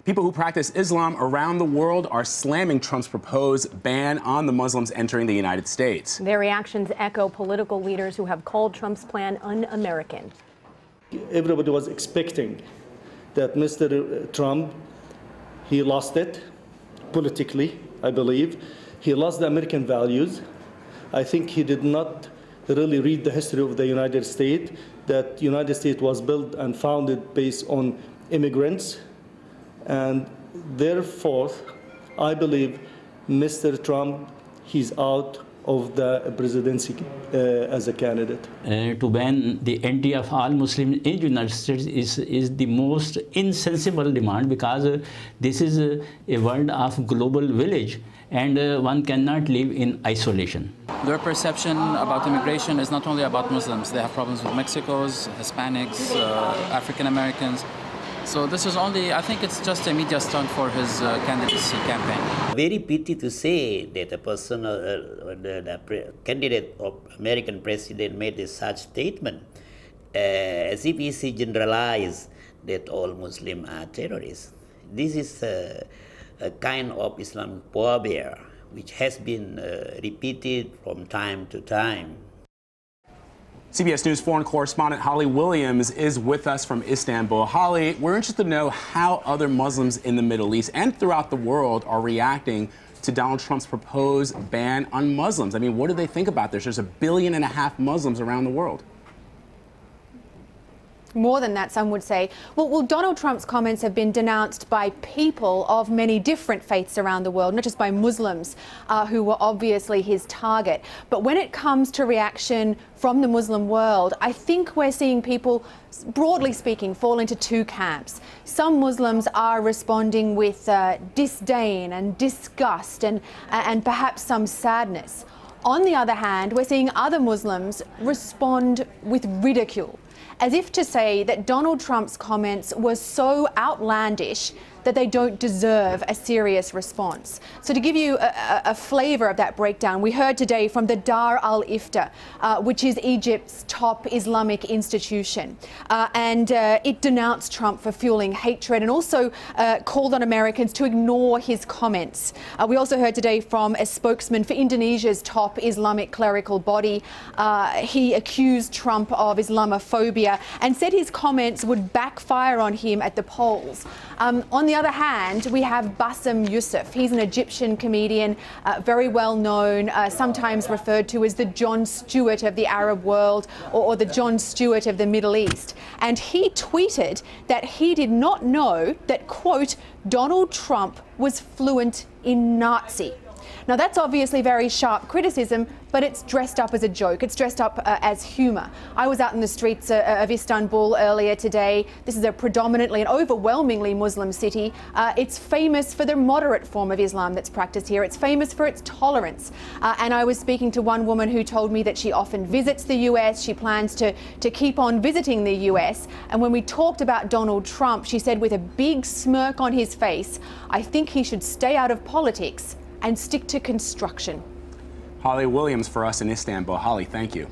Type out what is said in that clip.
People who practice Islam around the world are slamming Trump's proposed ban on the Muslims entering the United States. Their reactions echo political leaders who have called Trump's plan un-American. Everybody was expecting that Mr. Trump, he lost it politically, I believe. He lost the American values. I think he did not really read the history of the United States, that United States was built and founded based on immigrants. And therefore, I believe Mr. Trump, he's out of the presidency as a candidate. To ban the entry of all Muslims in the United States is the most insensible demand, because this is a world of global village, and one cannot live in isolation. Their perception about immigration is not only about Muslims. They have problems with Mexicans, Hispanics, African Americans. So this is only, I think it's just a media stunt for his candidacy campaign. Very pity to say that a person, the candidate of American president made such statement, as if he generalized that all Muslims are terrorists. This is a kind of Islamophobia which has been repeated from time to time. CBS News foreign correspondent Holly Williams is with us from Istanbul. Holly, we're interested to know how other Muslims in the Middle East and throughout the world are reacting to Donald Trump's proposed ban on Muslims. I mean, what do they think about this? There's 1.5 billion Muslims around the world. More than that, some would say. Well, Donald Trump's comments have been denounced by people of many different faiths around the world, not just by Muslims, who were obviously his target. But when it comes to reaction from the Muslim world, I think we're seeing people, broadly speaking, fall into two camps. Some Muslims are responding with disdain and disgust and perhaps some sadness. On the other hand, we're seeing other Muslims respond with ridicule, as if to say that Donald Trump's comments were so outlandish that they don't deserve a serious response. So to give you a flavour of that breakdown, we heard today from the Dar al-Ifta, which is Egypt's top Islamic institution, and it denounced Trump for fueling hatred and also called on Americans to ignore his comments. We also heard today from a spokesman for Indonesia's top Islamic clerical body. He accused Trump of Islamophobia and said his comments would backfire on him at the polls. On the other hand, we have Bassem Youssef. He's an Egyptian comedian, very well known, sometimes referred to as the Jon Stewart of the Arab world or the Jon Stewart of the Middle East. And he tweeted that he did not know that, quote, Donald Trump was fluent in Nazi. Now, that's obviously very sharp criticism, but it's dressed up as a joke. It's dressed up as humour. I was out in the streets of Istanbul earlier today. This is a predominantly and overwhelmingly Muslim city. It's famous for the moderate form of Islam that's practiced here. It's famous for its tolerance. And I was speaking to one woman who told me that she often visits the US. She plans to keep on visiting the US. And when we talked about Donald Trump, she said with a big smirk on his face, I think he should stay out of politics and stick to construction. Holly Williams for us in Istanbul. Holly, thank you.